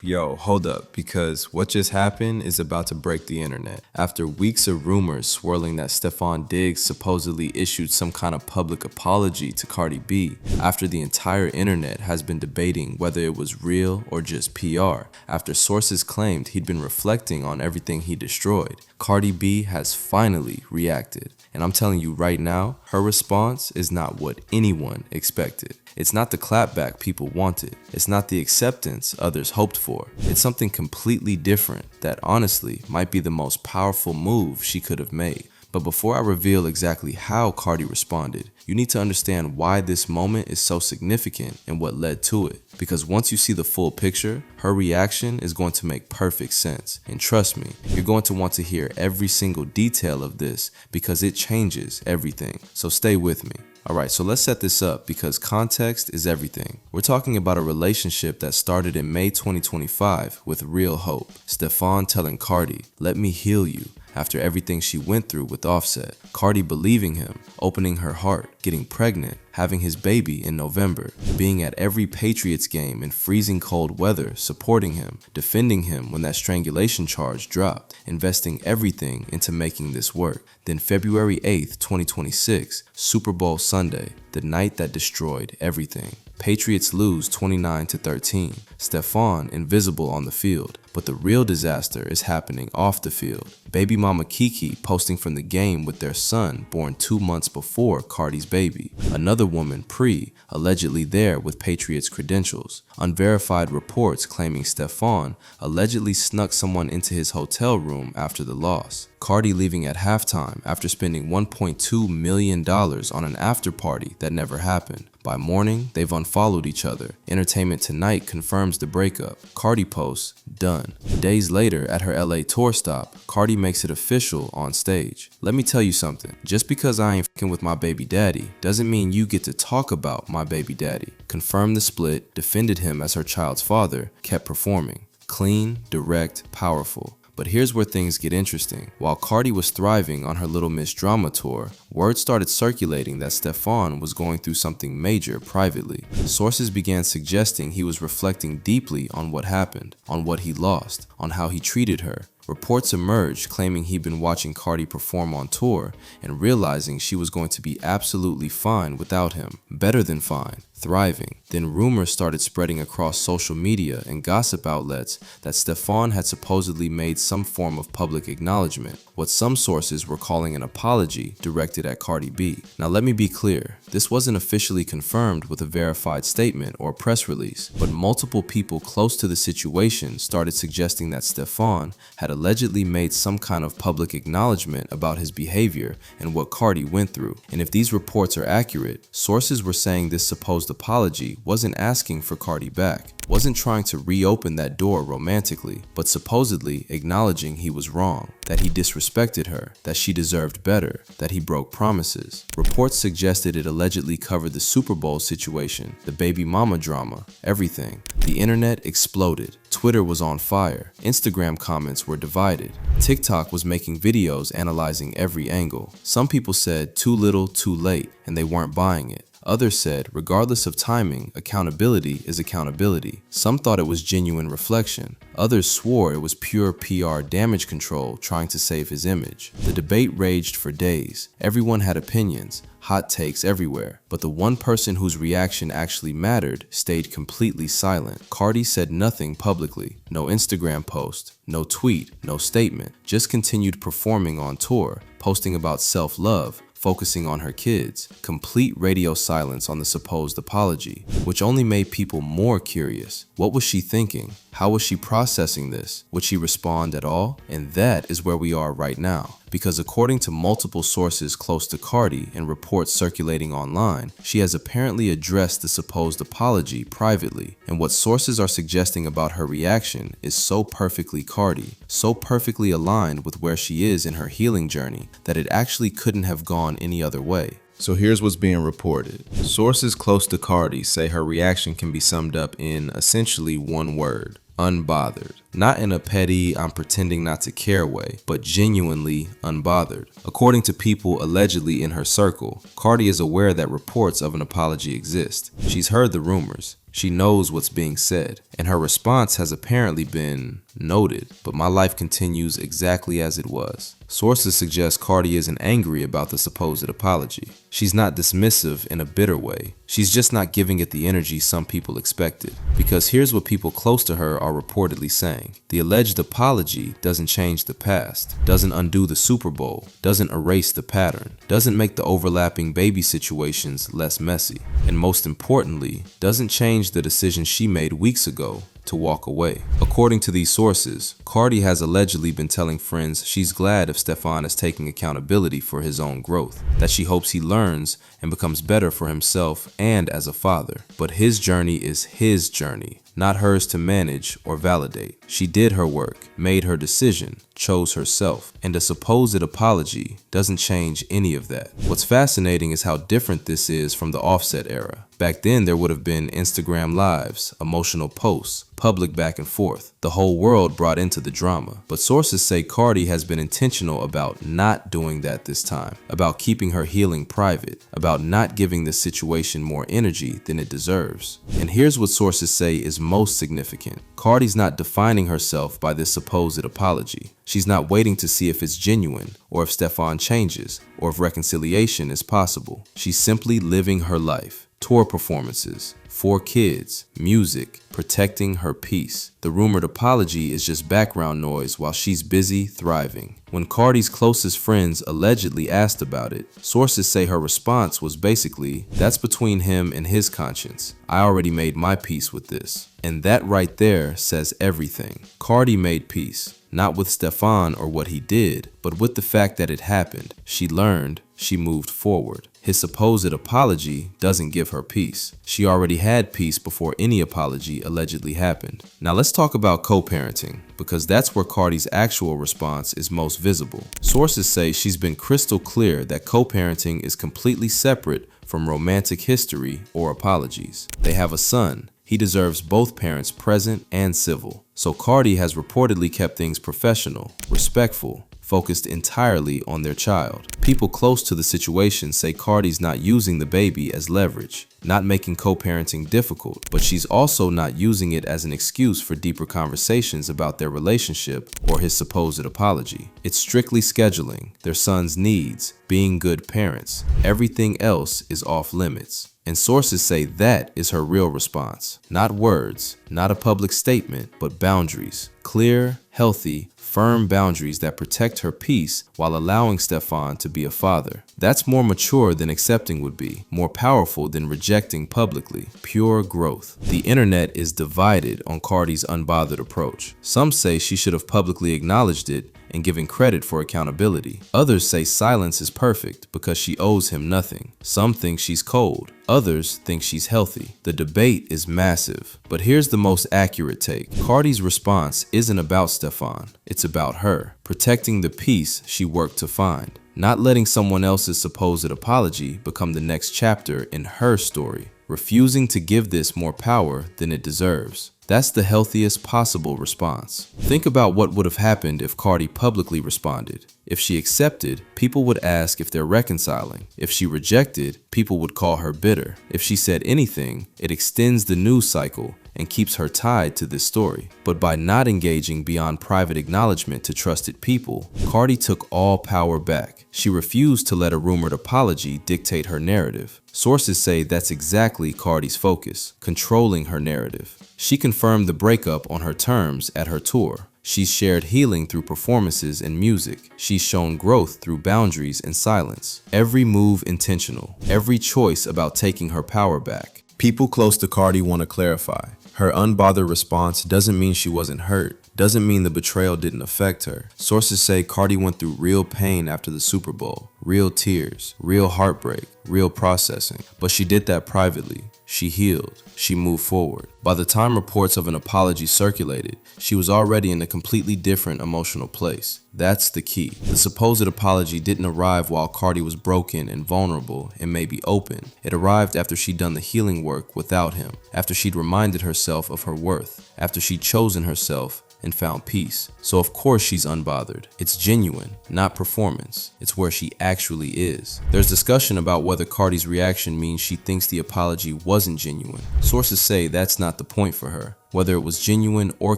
Yo, hold up, because what just happened is about to break the internet. After weeks of rumors swirling that Stefon Diggs supposedly issued some kind of public apology to Cardi B, after the entire internet has been debating whether it was real or just PR, after sources claimed he'd been reflecting on everything he destroyed, Cardi B has finally reacted. And I'm telling you right now, her response is not what anyone expected. It's not the clapback people wanted. It's not the acceptance others hoped for. It's something completely different that honestly might be the most powerful move she could have made. But before I reveal exactly how Cardi responded, you need to understand why this moment is so significant and what led to it. Because once you see the full picture, her reaction is going to make perfect sense. And trust me, you're going to want to hear every single detail of this because it changes everything. So stay with me. Alright, so let's set this up because context is everything. We're talking about a relationship that started in May 2025 with real hope. Stefon telling Cardi, "Let me heal you," after everything she went through with Offset. Cardi believing him, opening her heart, getting pregnant, having his baby in November, being at every Patriots game in freezing cold weather, supporting him, defending him when that strangulation charge dropped, investing everything into making this work. Then February 8th, 2026, Super Bowl Sunday, the night that destroyed everything. Patriots lose 29-13. Stefon invisible on the field, but the real disaster is happening off the field. Baby mama Kiki posting from the game with their son born 2 months before Cardi's baby. Another woman, Pre, allegedly there with Patriots credentials. Unverified reports claiming Stefon allegedly snuck someone into his hotel room after the loss. Cardi leaving at halftime after spending $1.2 million on an after party that never happened. By morning, they've unfollowed each other. Entertainment Tonight confirms the breakup. Cardi posts, "Done." Days later, at her LA tour stop, Cardi makes it official on stage. Let me tell you something. Just because I ain't fucking with my baby daddy doesn't mean you get to talk about my baby daddy. Confirmed the split, defended him as her child's father, kept performing. Clean, direct, powerful. But here's where things get interesting. While Cardi was thriving on her Little Miss Drama tour, word started circulating that Stefon was going through something major privately. Sources began suggesting he was reflecting deeply on what happened, on what he lost, on how he treated her. Reports emerged claiming he'd been watching Cardi perform on tour and realizing she was going to be absolutely fine without him. Better than fine. Thriving. Then rumors started spreading across social media and gossip outlets that Stefon had supposedly made some form of public acknowledgement, what some sources were calling an apology directed at Cardi B. Now let me be clear, this wasn't officially confirmed with a verified statement or press release, but multiple people close to the situation started suggesting that Stefon had allegedly made some kind of public acknowledgement about his behavior and what Cardi went through. And if these reports are accurate, sources were saying this supposed apology wasn't asking for Cardi back, wasn't trying to reopen that door romantically, but supposedly acknowledging he was wrong, that he disrespected her, that she deserved better, that he broke promises. Reports suggested it allegedly covered the Super Bowl situation, the baby mama drama, everything. The internet exploded. Twitter was on fire. Instagram comments were divided. TikTok was making videos analyzing every angle. Some people said too little, too late, and they weren't buying it. Others said, regardless of timing, accountability is accountability. Some thought it was genuine reflection. Others swore it was pure PR damage control trying to save his image. The debate raged for days. Everyone had opinions, hot takes everywhere. But the one person whose reaction actually mattered stayed completely silent. Cardi said nothing publicly. No Instagram post, no tweet, no statement. Just continued performing on tour, posting about self-love, focusing on her kids. Complete radio silence on the supposed apology, which only made people more curious. What was she thinking? How was she processing this? Would she respond at all? And that is where we are right now. Because according to multiple sources close to Cardi and reports circulating online, she has apparently addressed the supposed apology privately. And what sources are suggesting about her reaction is so perfectly Cardi, so perfectly aligned with where she is in her healing journey, that it actually couldn't have gone any other way. So here's what's being reported. Sources close to Cardi say her reaction can be summed up in essentially one word: unbothered. Not in a petty, I'm pretending not to care way, but genuinely unbothered. According to people allegedly in her circle, Cardi is aware that reports of an apology exist. She's heard the rumors. She knows what's being said, And her response has apparently been noted, but my life continues exactly as it was. Sources suggest Cardi isn't angry about the supposed apology. She's not dismissive in a bitter way. She's just not giving it the energy some people expected. Because here's what people close to her are reportedly saying. The alleged apology doesn't change the past, doesn't undo the Super Bowl, doesn't erase the pattern, doesn't make the overlapping baby situations less messy, and most importantly, doesn't change the decision she made weeks ago to walk away. According to these sources, Cardi has allegedly been telling friends she's glad if Stefon is taking accountability for his own growth, that she hopes he learns and becomes better for himself and as a father. But his journey is his journey, not hers to manage or validate. She did her work, made her decision, chose herself, and a supposed apology doesn't change any of that. What's fascinating is how different this is from the Offset era. Back then, there would have been Instagram lives, emotional posts, public back and forth, the whole world brought into the drama. But sources say Cardi has been intentional about not doing that this time, about keeping her healing private, about not giving the situation more energy than it deserves. And here's what sources say is most significant. Cardi's not defining herself by this supposed apology. She's not waiting to see if it's genuine, or if Stefon changes, or if reconciliation is possible. She's simply living her life. Tour performances, 4 kids, music, protecting her peace. The rumored apology is just background noise while she's busy thriving. When Cardi's closest friends allegedly asked about it, sources say her response was basically, "That's between him and his conscience. I already made my peace with this." And that right there says everything. Cardi made peace, not with Stefon or what he did, but with the fact that it happened. She learned, she moved forward. His supposed apology doesn't give her peace. She already had peace before any apology allegedly happened. Now let's talk about co-parenting, because that's where Cardi's actual response is most visible. Sources say she's been crystal clear that co-parenting is completely separate from romantic history or apologies. They have a son. He deserves both parents present and civil. So Cardi has reportedly kept things professional, respectful, focused entirely on their child. People close to the situation say Cardi's not using the baby as leverage, not making co-parenting difficult, but she's also not using it as an excuse for deeper conversations about their relationship or his supposed apology. It's strictly scheduling, their son's needs, being good parents. Everything else is off limits. And sources say that is her real response. Not words, not a public statement, but boundaries. Clear, healthy, firm boundaries that protect her peace while allowing Stefon to be a father. That's more mature than accepting would be, more powerful than rejecting publicly. Pure growth. The internet is divided on Cardi's unbothered approach. Some say she should have publicly acknowledged it and given credit for accountability. Others say silence is perfect because she owes him nothing. Some think she's cold. Others think she's healthy. The debate is massive, but here's the most accurate take. Cardi's response isn't about Stefon. It's about her, protecting the peace she worked to find, not letting someone else's supposed apology become the next chapter in her story, refusing to give this more power than it deserves. That's the healthiest possible response. Think about what would have happened if Cardi publicly responded. If she accepted, people would ask if they're reconciling. If she rejected, people would call her bitter. If she said anything, it extends the news cycle and keeps her tied to this story. But by not engaging beyond private acknowledgement to trusted people, Cardi took all power back. She refused to let a rumored apology dictate her narrative. Sources say that's exactly Cardi's focus, controlling her narrative. She confirmed the breakup on her terms at her tour. She's shared healing through performances and music. She's shown growth through boundaries and silence. Every move intentional. Every choice about taking her power back. People close to Cardi want to clarify. Her unbothered response doesn't mean she wasn't hurt. Doesn't mean the betrayal didn't affect her. Sources say Cardi went through real pain after the Super Bowl. Real tears, real heartbreak, real processing. But she did that privately. She healed. She moved forward. By the time reports of an apology circulated, she was already in a completely different emotional place. That's the key. The supposed apology didn't arrive while Cardi was broken and vulnerable and maybe open. It arrived after she'd done the healing work without him, after she'd reminded herself of her worth, after she'd chosen herself and found peace. So of course she's unbothered. It's genuine, not performance. It's where she actually is. There's discussion about whether Cardi's reaction means she thinks the apology wasn't genuine. Sources say that's not the point for her. Whether it was genuine or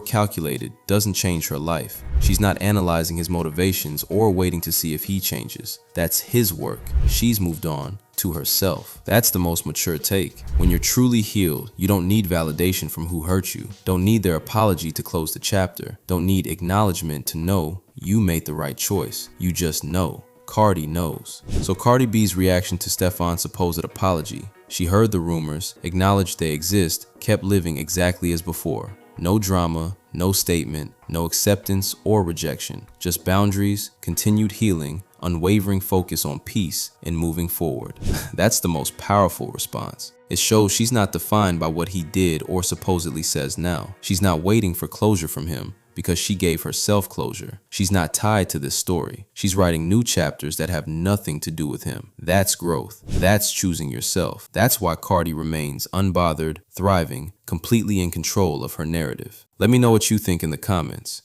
calculated doesn't change her life. She's not analyzing his motivations or waiting to see if he changes. That's his work. She's moved on to herself. That's the most mature take. When you're truly healed, you don't need validation from who hurt you. Don't need their apology to close the chapter. Don't need acknowledgement to know you made the right choice. You just know. Cardi knows. So Cardi B's reaction to Stefon's supposed apology. She heard the rumors, acknowledged they exist, kept living exactly as before. No drama, no statement, no acceptance or rejection. Just boundaries, continued healing, unwavering focus on peace, and moving forward. That's the most powerful response. It shows she's not defined by what he did or supposedly says now. She's not waiting for closure from him, because she gave herself closure. She's not tied to this story. She's writing new chapters that have nothing to do with him. That's growth. That's choosing yourself. That's why Cardi remains unbothered, thriving, completely in control of her narrative. Let me know what you think in the comments.